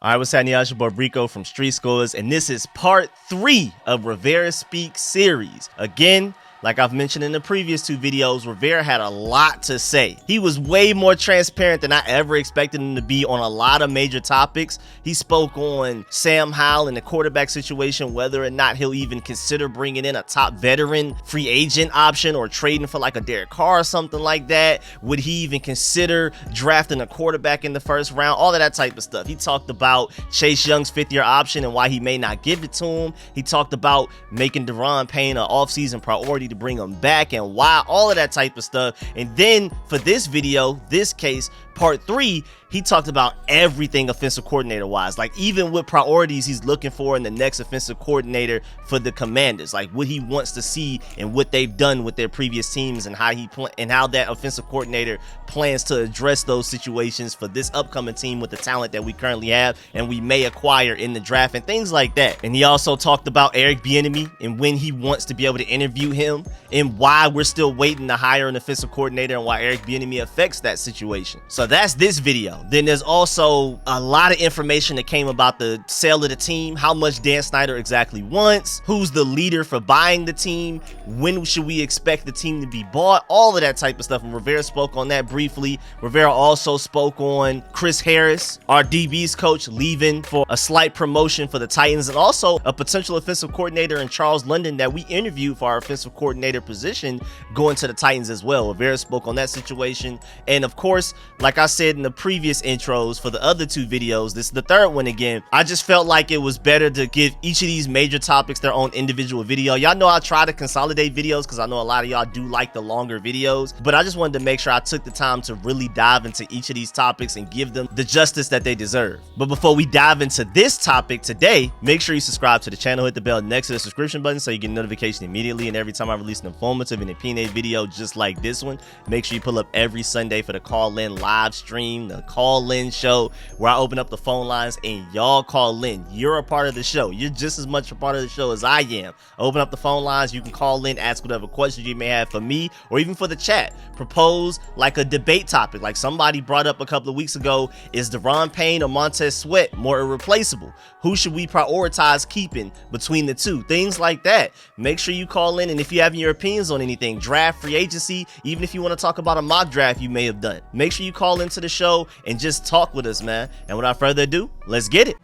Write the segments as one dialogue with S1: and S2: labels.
S1: All right, what's happening? Y'all? It's your boy Rico from Street Scores, and this is part 3 of Rivera Speaks series. Again, like I've mentioned in the previous 2 videos, Rivera had a lot to say. He was way more transparent than I ever expected him to be on a lot of major topics. He spoke on Sam Howell and the quarterback situation, whether or not he'll even consider bringing in a top veteran free agent option or trading for like a Derek Carr or something like that. Would he even consider drafting a quarterback in the first round? All of that type of stuff. He talked about Chase Young's 5th-year option and why he may not give it to him. He talked about making Daron Payne an offseason priority to bring him back and why, all of that type of stuff. And then for this video, this case, part 3, he talked about everything offensive coordinator wise, like even what priorities he's looking for in the next offensive coordinator for the Commanders, like what he wants to see and what they've done with their previous teams and how that offensive coordinator plans to address those situations for this upcoming team with the talent that we currently have and we may acquire in the draft and things like that. And he also talked about Eric Bieniemy and when he wants to be able to interview him and why we're still waiting to hire an offensive coordinator and why Eric Bieniemy affects that situation. So that's this video. Then there's also a lot of information that came about the sale of the team, how much Dan Snyder exactly wants, who's the leader for buying the team, when should we expect the team to be bought, all of that type of stuff. And Rivera spoke on that briefly. Rivera also spoke on Chris Harris, our DB's coach, leaving for a slight promotion for the Titans, and also a potential offensive coordinator in Charles London that we interviewed for our offensive coordinator position going to the Titans as well. Rivera spoke on that situation. And of course, like I said in the previous intros for the other 2 videos, this is the 3rd one again, I just felt like it was better to give each of these major topics their own individual video. Y'all know I try to consolidate videos because I know a lot of y'all do like the longer videos, but I just wanted to make sure I took the time to really dive into each of these topics and give them the justice that they deserve. But before we dive into this topic today, make sure you subscribe to the channel, hit the bell next to the subscription button so you get notification immediately, and every time I release an informative and opinionated video just like this one, make sure you pull up every Sunday for the call-in live stream, the call-in show, where I open up the phone lines and y'all call in. You're a part of the show. You're just as much a part of the show as I am. Open up the phone lines. You can call in, ask whatever questions you may have for me or even for the chat. Propose like a debate topic, like somebody brought up a couple of weeks ago. Is Daron Payne or Montez Sweat more irreplaceable? Who should we prioritize keeping between the 2? Things like that. Make sure you call in, and if you have your opinions on anything, draft, free agency, even if you want to talk about a mock draft you may have done, make sure you call into the show and just talk with us, man. And without further ado, let's get it.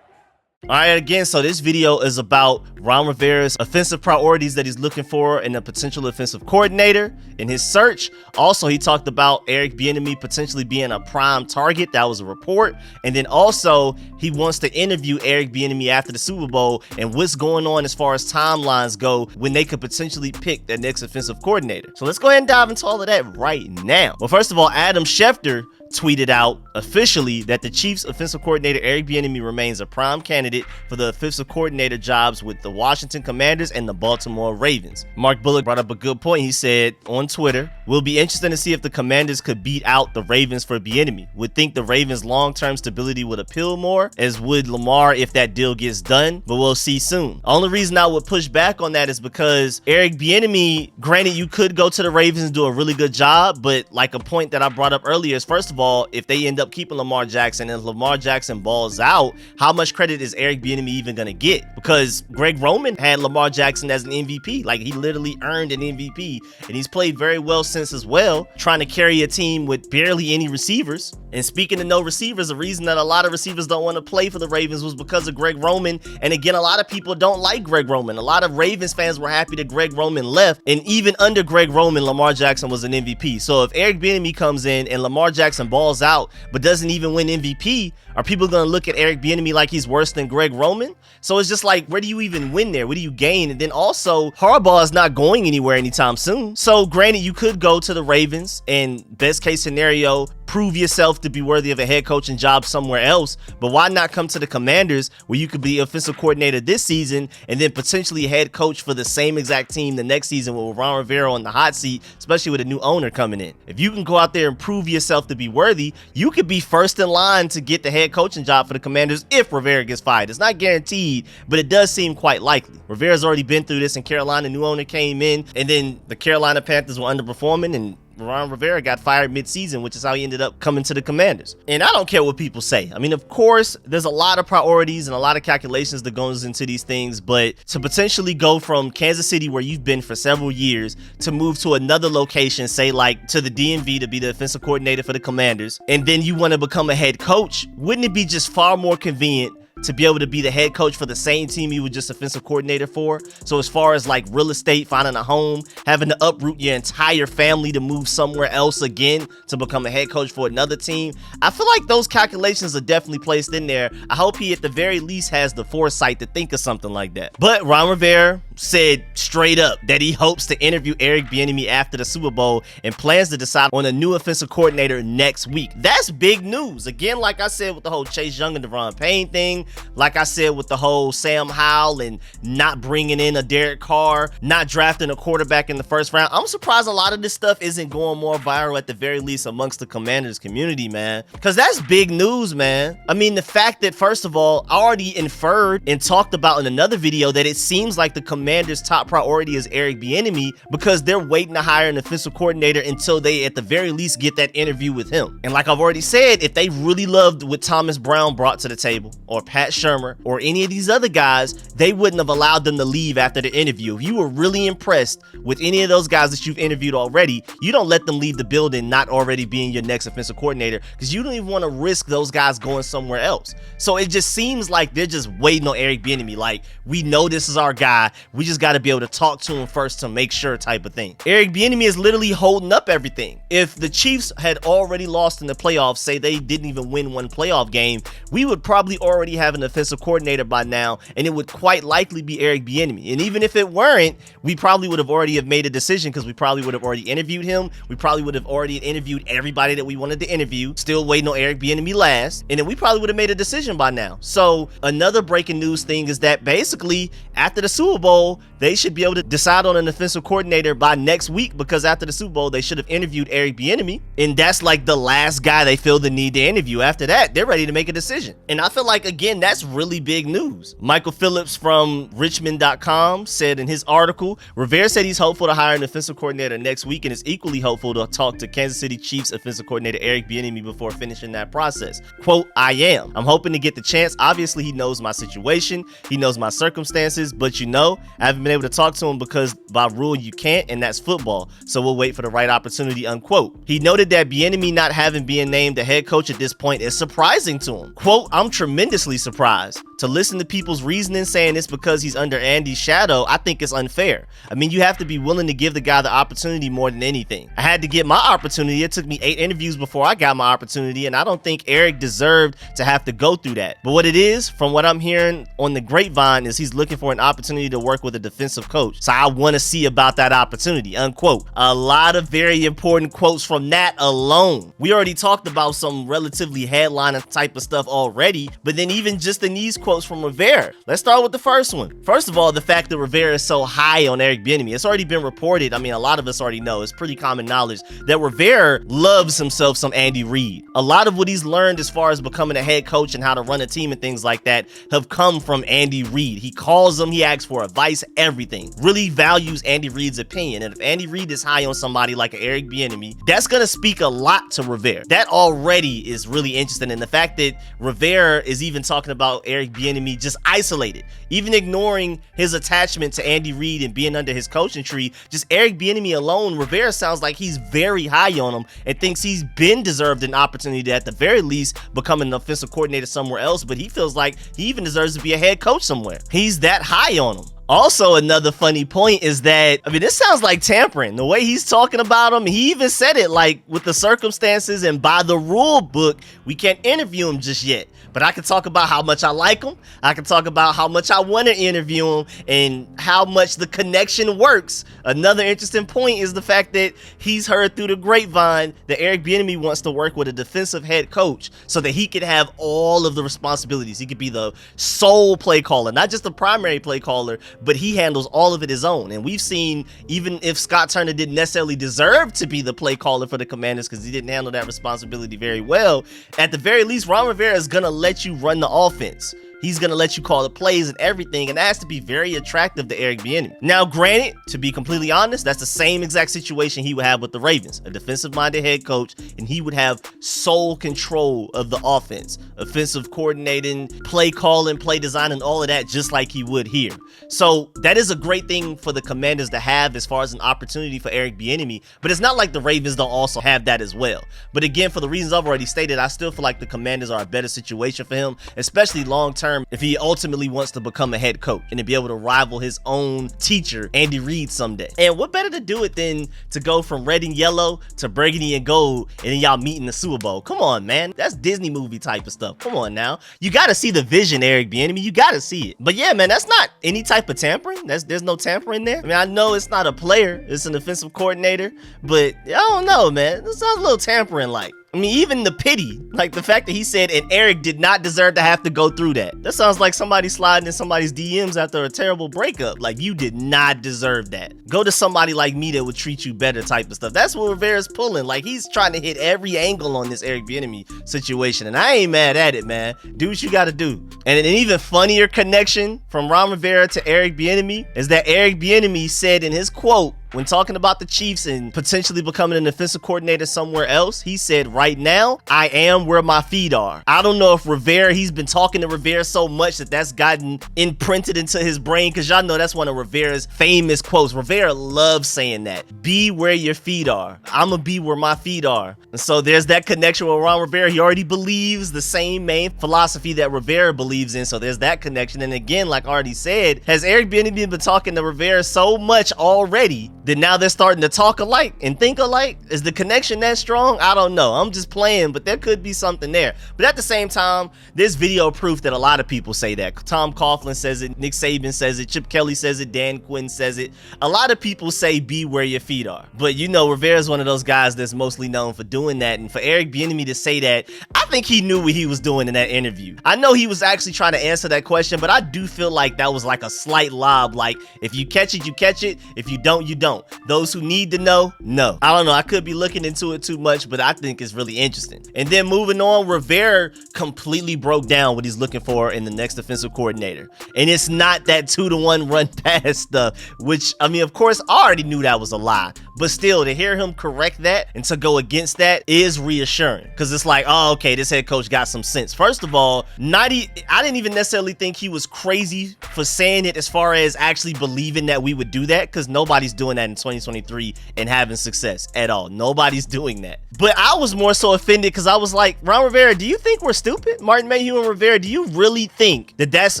S1: All right, again, so this video is about Ron Rivera's offensive priorities that he's looking for in a potential offensive coordinator in his search. Also, he talked about Eric Bieniemy potentially being a prime target. That was a report. And then also, he wants to interview Eric Bieniemy after the Super Bowl and what's going on as far as timelines go when they could potentially pick their next offensive coordinator. So let's go ahead and dive into all of that right now. Well, first of all, Adam Schefter tweeted out officially that the Chiefs offensive coordinator Eric Bieniemy remains a prime candidate for the offensive coordinator jobs with the Washington Commanders and the Baltimore Ravens. Mark Bullock brought up a good point. He said on Twitter, "We'll be interested to see if the Commanders could beat out the Ravens for Bieniemy. Would think the Ravens' long-term stability would appeal more, as would Lamar if that deal gets done, but we'll see soon." Only reason I would push back on that is because Eric Bieniemy, granted you could go to the Ravens and do a really good job, but like a point that I brought up earlier is, first of all, if they end up keeping Lamar Jackson and Lamar Jackson balls out, how much credit is Eric Bieniemy even going to get? Because Greg Roman had Lamar Jackson as an MVP. Like, he literally earned an MVP, and he's played very well since as well, trying to carry a team with barely any receivers. And speaking of no receivers, the reason that a lot of receivers don't want to play for the Ravens was because of Greg Roman. And again, a lot of people don't like Greg Roman. A lot of Ravens fans were happy that Greg Roman left, and even under Greg Roman, Lamar Jackson was an MVP. So if Eric Bieniemy comes in and Lamar Jackson balls out but doesn't even win MVP, are people going to look at Eric Bieniemy like he's worse than Greg Roman? So it's just like, where do you even win there? What do you gain? And then also, Harbaugh is not going anywhere anytime soon. So granted, you could go to the Ravens and best case scenario, prove yourself to be worthy of a head coaching job somewhere else, but why not come to the Commanders where you could be offensive coordinator this season and then potentially head coach for the same exact team the next season with Ron Rivera on the hot seat, especially with a new owner coming in. If you can go out there and prove yourself to be worthy, you could be first in line to get the head coaching job for the Commanders if Rivera gets fired. It's not guaranteed, but it does seem quite likely. Rivera's already been through this in Carolina. New owner came in, and then the Carolina Panthers were underperforming, and Ron Rivera got fired mid-season, which is how he ended up coming to the Commanders. And I don't care what people say. I mean, of course, there's a lot of priorities and a lot of calculations that goes into these things, but to potentially go from Kansas City, where you've been for several years, to move to another location, say like to the DMV to be the offensive coordinator for the Commanders, and then you want to become a head coach, wouldn't it be just far more convenient to be able to be the head coach for the same team you were just offensive coordinator for? So as far as like real estate, finding a home, having to uproot your entire family to move somewhere else again to become a head coach for another team, I feel like those calculations are definitely placed in there. I hope he at the very least has the foresight to think of something like that. But Ron Rivera said straight up that he hopes to interview Eric Bieniemy after the Super Bowl and plans to decide on a new offensive coordinator next week. That's big news. Again, like I said with the whole Chase Young and Devon Payne thing, like I said with the whole Sam Howell and not bringing in a Derek Carr, not drafting a quarterback in the first round, I'm surprised a lot of this stuff isn't going more viral at the very least amongst the Commanders community, man. Because that's big news, man. I mean, the fact that, first of all, I already inferred and talked about in another video that it seems like the Commanders' top priority is Eric Bieniemy because they're waiting to hire an offensive coordinator until they at the very least get that interview with him. And like I've already said, if they really loved what Thomas Brown brought to the table, or Pat Shermer, or any of these other guys, they wouldn't have allowed them to leave after the interview. If you were really impressed with any of those guys that you've interviewed already, you don't let them leave the building not already being your next offensive coordinator, because you don't even want to risk those guys going somewhere else. So it just seems like they're just waiting on Eric Bieniemy. Like, we know this is our guy, we just got to be able to talk to him first to make sure type of thing. Eric Bieniemy is literally holding up everything. If the Chiefs had already lost in the playoffs, say they didn't even win one playoff game, we would probably already have an offensive coordinator by now, and it would quite likely be Eric Bieniemy. And even if it weren't, we probably would have already have made a decision, because we probably would have already interviewed him. We probably would have already interviewed everybody that we wanted to interview, still waiting on Eric Bieniemy last, and then we probably would have made a decision by now. So another breaking news thing is that basically after the Super Bowl, they should be able to decide on an offensive coordinator by next week, because after the Super Bowl, they should have interviewed Eric Bieniemy, and that's like the last guy they feel the need to interview. After that, they're ready to make a decision. And I feel like, again, that's really big news. Michael Phillips from Richmond.com said in his article, Rivera said he's hopeful to hire an offensive coordinator next week and is equally hopeful to talk to Kansas City Chiefs offensive coordinator Eric Bieniemy before finishing that process. Quote, I'm hoping to get the chance. Obviously, he knows my situation. He knows my circumstances, but I haven't been able to talk to him because by rule you can't, and that's football. So we'll wait for the right opportunity, unquote. He noted that Bieniemy not having been named the head coach at this point is surprising to him. Quote, I'm tremendously surprised. To listen to people's reasoning saying it's because he's under Andy's shadow, I think it's unfair. I mean, you have to be willing to give the guy the opportunity more than anything. I had to get my opportunity. It took me 8 interviews before I got my opportunity, and I don't think Eric deserved to have to go through that. But what it is, from what I'm hearing on the grapevine, is he's looking for an opportunity to work with a defensive coach. So I want to see about that opportunity, unquote. A lot of very important quotes from that alone. We already talked about some relatively headliner type of stuff already, but then even just in these quotes from Rivera. Let's start with the first one. First of all, the fact that Rivera is so high on Eric Bieniemy. It's already been reported. I mean, a lot of us already know. It's pretty common knowledge that Rivera loves himself some Andy Reid. A lot of what he's learned as far as becoming a head coach and how to run a team and things like that have come from Andy Reid. He calls him, he asks for advice, everything. Really values Andy Reid's opinion. And if Andy Reid is high on somebody like Eric Bieniemy, that's going to speak a lot to Rivera. That already is really interesting. And the fact that Rivera is even talking about Eric Bieniemy just isolated, even ignoring his attachment to Andy Reid and being under his coaching tree, just Eric Bieniemy alone, Rivera sounds like he's very high on him and thinks he's been deserved an opportunity to at the very least become an offensive coordinator somewhere else, but he feels like he even deserves to be a head coach somewhere. He's that high on him. Also, another funny point is that, I mean, this sounds like tampering. The way he's talking about him, he even said it like with the circumstances and by the rule book, we can't interview him just yet. But I can talk about how much I like him. I can talk about how much I want to interview him and how much the connection works. Another interesting point is the fact that he's heard through the grapevine that Eric Bieniemy wants to work with a defensive head coach so that he could have all of the responsibilities. He could be the sole play caller, not just the primary play caller, but he handles all of it his own. And we've seen, even if Scott Turner didn't necessarily deserve to be the play caller for the Commanders because he didn't handle that responsibility very well, at the very least, Ron Rivera is going to let you run the offense. He's going to let you call the plays and everything, and that has to be very attractive to Eric Bieniemy. Now, granted, to be completely honest, that's the same exact situation he would have with the Ravens, a defensive-minded head coach, and he would have sole control of the offense, offensive coordinating, play calling, play designing, all of that, just like he would here. So that is a great thing for the Commanders to have as far as an opportunity for Eric Bieniemy, but it's not like the Ravens don't also have that as well. But again, for the reasons I've already stated, I still feel like the Commanders are a better situation for him, especially long-term if he ultimately wants to become a head coach and to be able to rival his own teacher, Andy Reid, someday. And what better to do it than to go from red and yellow to burgundy and gold and then y'all meet in the Super Bowl? Come on, man. That's Disney movie type of stuff. Come on now. You got to see the vision, Eric Bieniemy. You got to see it. But yeah, man, that's not any type of tampering. There's no tampering there. I mean, I know it's not a player. It's an offensive coordinator. But I don't know, man. This sounds a little tampering like. I mean, even the pity, like the fact that he said, and Eric did not deserve to have to go through that. That sounds like somebody sliding in somebody's DMs after a terrible breakup. Like, you did not deserve that. Go to somebody like me that would treat you better type of stuff. That's what Rivera's pulling. Like, he's trying to hit every angle on this Eric Bieniemy situation. And I ain't mad at it, man. Do what you got to do. And an even funnier connection from Ron Rivera to Eric Bieniemy is that Eric Bieniemy said in his quote, when talking about the Chiefs and potentially becoming an offensive coordinator somewhere else, he said, right now, I am where my feet are. I don't know if Rivera, he's been talking to Rivera so much that that's gotten imprinted into his brain, because y'all know that's one of Rivera's famous quotes. Rivera loves saying that. Be where your feet are. I'm going to be where my feet are. And so there's that connection with Ron Rivera. He already believes the same main philosophy that Rivera believes in, so there's that connection. And again, like I already said, has Eric Bieniemy been talking to Rivera so much already that now they're starting to talk alike and think alike? Is the connection that strong? I don't know. I'm just playing, but there could be something there. But at the same time, there's video proof that a lot of people say that. Tom Coughlin says it, Nick Saban says it, Chip Kelly says it, Dan Quinn says it. A lot of people say be where your feet are. But you know, Rivera's one of those guys that's mostly known for doing that. And for Eric Bieniemy to say that, I think he knew what he was doing in that interview. I know he was actually trying to answer that question, but I do feel like that was like a slight lob. Like, if you catch it, you catch it. If you don't, you don't. Those who need to know. I don't know. I could be looking into it too much, but I think it's really interesting. And then moving on, Rivera completely broke down what he's looking for in the next defensive coordinator. And it's not that 2-to-1 run pass stuff, which, I mean, of course, I already knew that was a lie. But still, to hear him correct that and to go against that is reassuring. Because it's like, oh, okay, this head coach got some sense. First of all, I didn't even necessarily think he was crazy for saying it as far as actually believing that we would do that, because nobody's doing that in 2023 and having success at all. Nobody's doing that. But I was more so offended because I was like, Ron Rivera, do you think we're stupid? Martin Mayhew and Rivera, do you really think that that's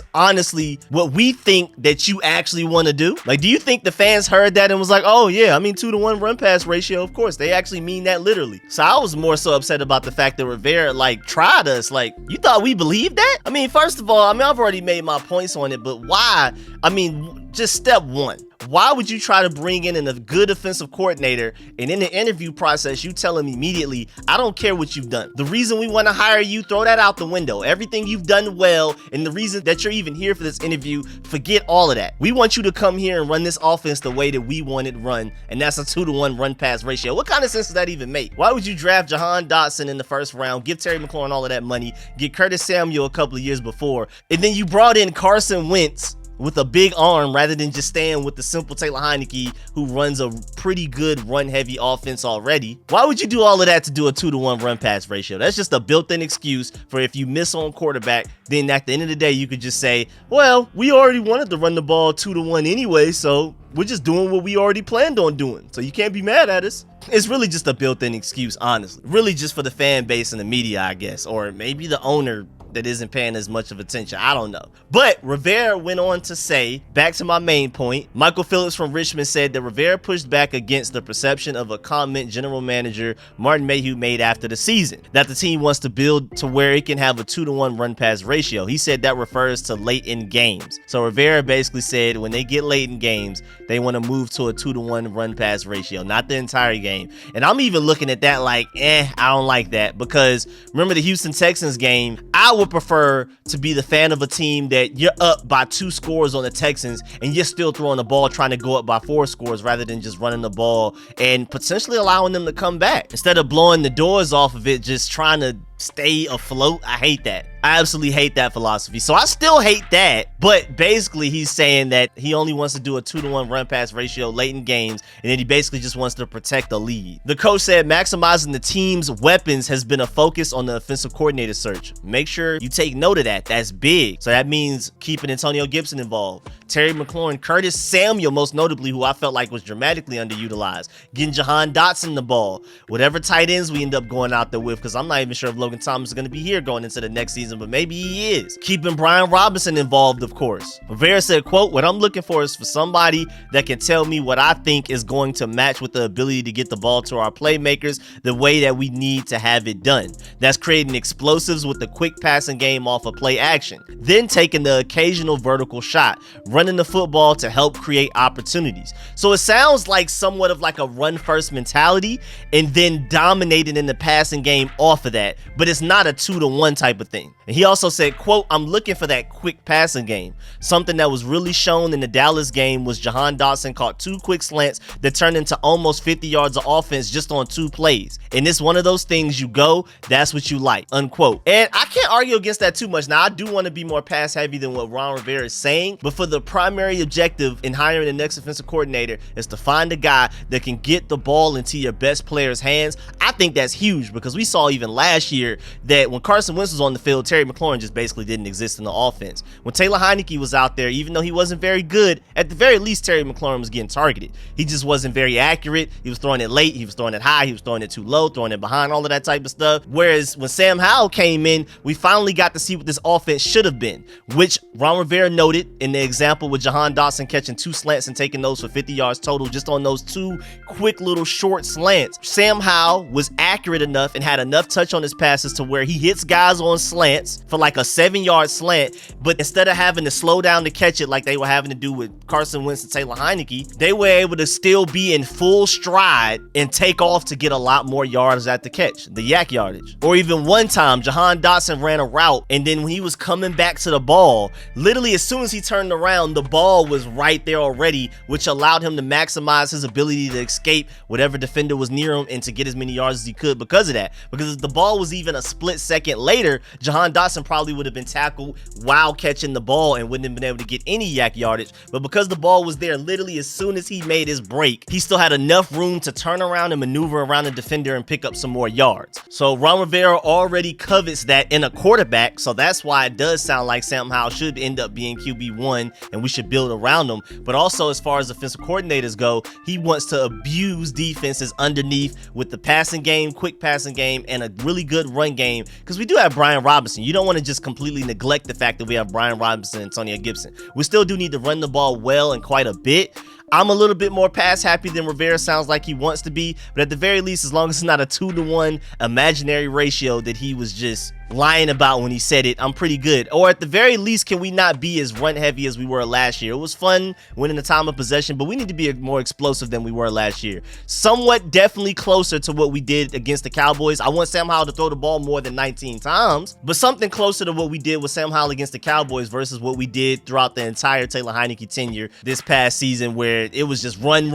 S1: honestly what we think that you actually want to do? Like, do you think the fans heard that and was like, oh yeah, I mean 2-to-1 run pass ratio, of course, they actually mean that literally. So I was more so upset about the fact that Rivera like tried us. Like, you thought we believed that? I mean, first of all, I mean, I've already made my points on it, but why? I mean, just step one. Why would you try to bring in a good offensive coordinator and in the interview process, you tell him immediately, I don't care what you've done. The reason we want to hire you, throw that out the window. Everything you've done well, and the reason that you're even here for this interview, forget all of that. We want you to come here and run this offense the way that we want it run, and that's a 2-to-1 run pass ratio. What kind of sense does that even make? Why would you draft Jahan Dotson in the first round, give Terry McLaurin all of that money, get Curtis Samuel a couple of years before, and then you brought in Carson Wentz with a big arm rather than just staying with the simple Taylor Heineke, who runs a pretty good run-heavy offense already? Why would you do all of that to do a 2-to-1 run-pass ratio? That's just a built-in excuse for if you miss on quarterback, then at the end of the day, you could just say, well, we already wanted to run the ball 2-to-1 anyway, so we're just doing what we already planned on doing. So you can't be mad at us. It's really just a built-in excuse, honestly. Really just for the fan base and the media, I guess, or maybe the owner that isn't paying as much of attention. I don't know. But Rivera went on to say, back to my main point, Michael Phillips from Richmond said that Rivera pushed back against the perception of a comment general manager Martin Mayhew made after the season, that the team wants to build to where it can have a 2-to-1 run-pass ratio. He said that refers to late in games. So Rivera basically said when they get late in games, they want to move to a 2-to-1 run-pass ratio, not the entire game. And I'm even looking at that like, I don't like that, because remember the Houston Texans game, I would prefer to be the fan of a team that you're up by 2 scores on the Texans and you're still throwing the ball trying to go up by 4 scores rather than just running the ball and potentially allowing them to come back instead of blowing the doors off of it, just trying to stay afloat. I hate that. I absolutely hate that philosophy. So I still hate that, but basically he's saying that he only wants to do a 2-to-1 run pass ratio late in games, and then he basically just wants to protect the lead. The coach said maximizing the team's weapons has been a focus on the offensive coordinator search. Make sure you take note of that. That's big. So that means keeping Antonio Gibson involved, Terry McLaurin, Curtis Samuel, most notably, who I felt like was dramatically underutilized, getting Jahan Dotson the ball, whatever tight ends we end up going out there with, because I'm not even sure if Logan Thomas is going to be here going into the next season, but maybe he is. Keeping Brian Robinson involved, of course. Rivera said, quote, what I'm looking for is for somebody that can tell me what I think is going to match with the ability to get the ball to our playmakers the way that we need to have it done. That's creating explosives with the quick passing game off of play action, then taking the occasional vertical shot, running the football to help create opportunities. So it sounds like somewhat of like a run first mentality and then dominating in the passing game off of that, but it's not a 2-to-1 type of thing. And he also said, quote, I'm looking for that quick passing game. Something that was really shown in the Dallas game was Jahan Dotson caught 2 quick slants that turned into almost 50 yards of offense just on 2 plays. And it's one of those things you go, that's what you like, unquote. And I can't argue against that too much. Now, I do want to be more pass heavy than what Ron Rivera is saying, but for the primary objective in hiring the next offensive coordinator is to find a guy that can get the ball into your best player's hands. I think that's huge, because we saw even last year that when Carson Wentz was on the field, Terry McLaurin just basically didn't exist in the offense. When Taylor Heinicke was out there, even though he wasn't very good, at the very least Terry McLaurin was getting targeted. He just wasn't very accurate. He was throwing it late, he was throwing it high, he was throwing it too low, throwing it behind, all of that type of stuff. Whereas when Sam Howell came in, we finally got to see what this offense should have been, which Ron Rivera noted in the example with Jahan Dotson catching 2 slants and taking those for 50 yards total just on those 2 quick little short slants. Sam Howell was accurate enough and had enough touch on his passes to where he hits guys on slants for like a 7-yard slant, but instead of having to slow down to catch it like they were having to do with Carson Wentz and Taylor Heinicke, they were able to still be in full stride and take off to get a lot more yards at the catch, the yak yardage. Or even one time, Jahan Dotson ran a route, and then when he was coming back to the ball, literally as soon as he turned around, the ball was right there already, which allowed him to maximize his ability to escape whatever defender was near him and to get as many yards as he could because of that. Because if the ball was even a split second later, Jahan Dotson probably would have been tackled while catching the ball and wouldn't have been able to get any yak yardage. But because the ball was there literally as soon as he made his break, he still had enough room to turn around and maneuver around the defender and pick up some more yards. So Ron Rivera already covets that in a quarterback, so that's why it does sound like Sam Howell should end up being QB1 and we should build around him. But also, as far as offensive coordinators go, he wants to abuse defenses underneath with the passing game, quick passing game, and a really good run game, because we do have Brian Robinson. You don't want to just completely neglect the fact that we have Brian Robinson and Antonio Gibson. We still do need to run the ball well and quite a bit. I'm a little bit more pass happy than Rivera sounds like he wants to be, but at the very least, as long as it's not a 2-to-1 imaginary ratio that he was just lying about when he said it, I'm pretty good. Or at the very least, can we not be as run heavy as we were last year? It was fun winning the time of possession, but we need to be more explosive than we were last year. Somewhat definitely closer to what we did against the Cowboys. I want Sam Howell to throw the ball more than 19 times, but something closer to what we did with Sam Howell against the Cowboys versus what we did throughout the entire Taylor Heinicke tenure this past season, where it was just run,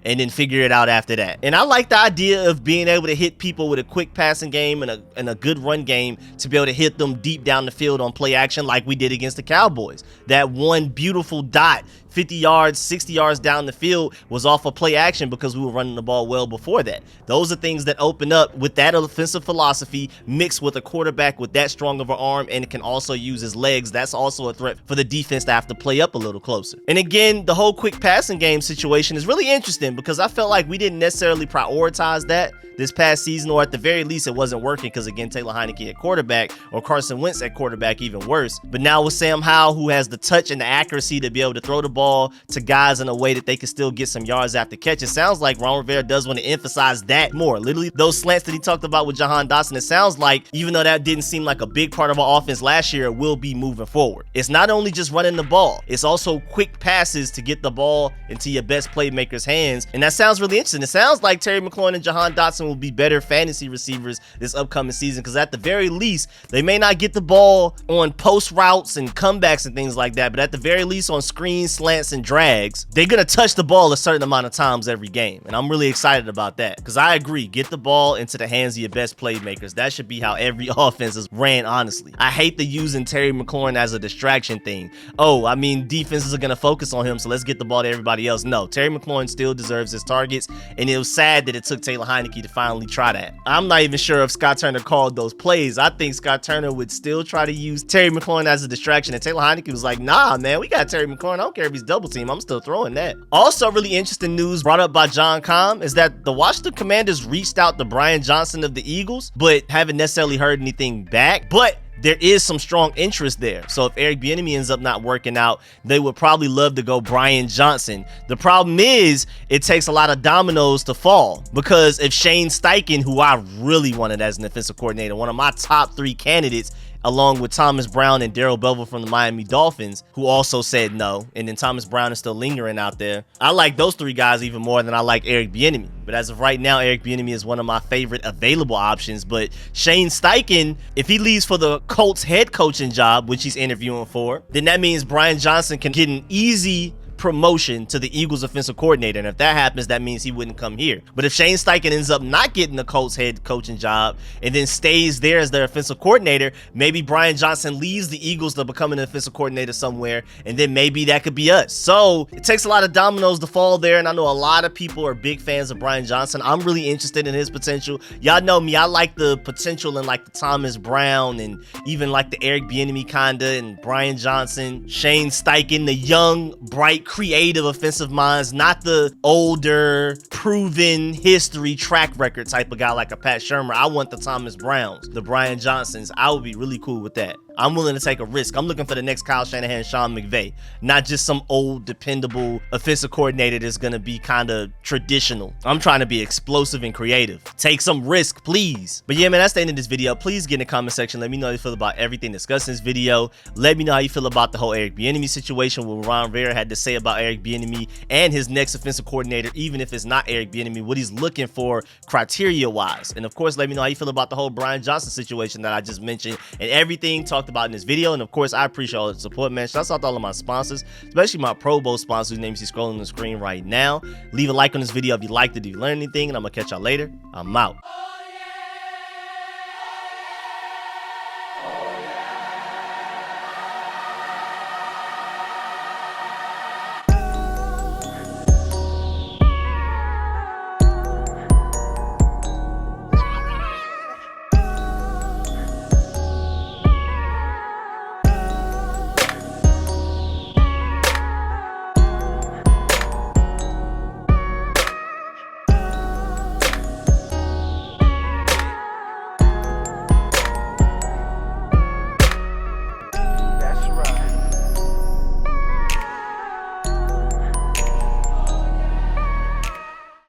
S1: and then figure it out after that. And I like the idea of being able to hit people with a quick passing game and a good run game, to be able to hit them deep down the field on play action like we did against the Cowboys. That one beautiful dot 50 yards, 60 yards down the field was off of play action because we were running the ball well before that. Those are things that open up with that offensive philosophy mixed with a quarterback with that strong of an arm and can also use his legs. That's also a threat for the defense to have to play up a little closer. And again, the whole quick passing game situation is really interesting because I felt like we didn't necessarily prioritize that this past season, or at the very least it wasn't working because again, Taylor Heinicke at quarterback or Carson Wentz at quarterback, even worse. But now with Sam Howell, who has the touch and the accuracy to be able to throw the ball to guys in a way that they can still get some yards after catch, it sounds like Ron Rivera does want to emphasize that more. Literally, those slants that he talked about with Jahan Dotson, it sounds like even though that didn't seem like a big part of our offense last year, it will be moving forward. It's not only just running the ball, it's also quick passes to get the ball into your best playmakers' hands. And that sounds really interesting. It sounds like Terry McLaurin and Jahan Dotson will be better fantasy receivers this upcoming season because at the very least, they may not get the ball on post routes and comebacks and things like that, but at the very least on screens, slants, and drags, they're going to touch the ball a certain amount of times every game. And I'm really excited about that because I agree, get the ball into the hands of your best playmakers. That should be how every offense is ran, honestly. I hate the using Terry McLaurin as a distraction thing. Oh, I mean, defenses are going to focus on him, so let's get the ball to everybody else. No, Terry McLaurin still deserves his targets, and it was sad that it took Taylor Heinicke to finally try that. I'm not even sure if Scott Turner called those plays. I think Scott Turner would still try to use Terry McLaurin as a distraction, and Taylor Heinicke was like, nah, man, we got Terry McLaurin. I don't care if he's double team. I'm still throwing that. Also, really interesting news brought up by John Keim is that the Washington Commanders reached out to Brian Johnson of the Eagles, but haven't necessarily heard anything back. But there is some strong interest there. So if Eric Bieniemy ends up not working out, they would probably love to go Brian Johnson. The problem is it takes a lot of dominoes to fall because if Shane Steichen, who I really wanted as an offensive coordinator, one of my top 3 candidates, along with Thomas Brown and Darrell Bevell from the Miami Dolphins, who also said no. And then Thomas Brown is still lingering out there. I like those 3 guys even more than I like Eric Bieniemy. But as of right now, Eric Bieniemy is one of my favorite available options. But Shane Steichen, if he leaves for the Colts head coaching job, which he's interviewing for, then that means Brian Johnson can get an easy promotion to the Eagles offensive coordinator, and if that happens, that means he wouldn't come here. But if Shane Steichen ends up not getting the Colts head coaching job and then stays there as their offensive coordinator, maybe Brian Johnson leaves the Eagles to become an offensive coordinator somewhere, and then maybe that could be us. So it takes a lot of dominoes to fall there, and I know a lot of people are big fans of Brian Johnson. I'm really interested in his potential. Y'all know me, I like the potential in like the Thomas Brown and even like the Eric Bieniemy kinda, and Brian Johnson, Shane Steichen, the young, bright, creative offensive minds, not the older, proven history track record type of guy like a Pat Shurmur. I want the Thomas Browns, the Brian Johnsons. I would be really cool with that. I'm willing to take a risk. I'm looking for the next Kyle Shanahan, Sean McVay, not just some old, dependable offensive coordinator that's going to be kind of traditional. I'm trying to be explosive and creative. Take some risk, please. But yeah, man, that's the end of this video. Please get in the comment section. Let me know how you feel about everything discussed in this video. Let me know how you feel about the whole Eric Bieniemy situation, what Ron Rivera had to say about Eric Bieniemy and his next offensive coordinator, even if it's not Eric Bieniemy, what he's looking for criteria-wise. And of course, let me know how you feel about the whole Brian Johnson situation that I just mentioned and everything talked about in this video. And of course, I appreciate all the support, man. Shouts out to all of my sponsors, especially my Pro Bowl sponsors whose names you see scrolling on the screen right now. Leave a like on this video if you liked it, if you learned anything, and I'm gonna catch y'all later. I'm out.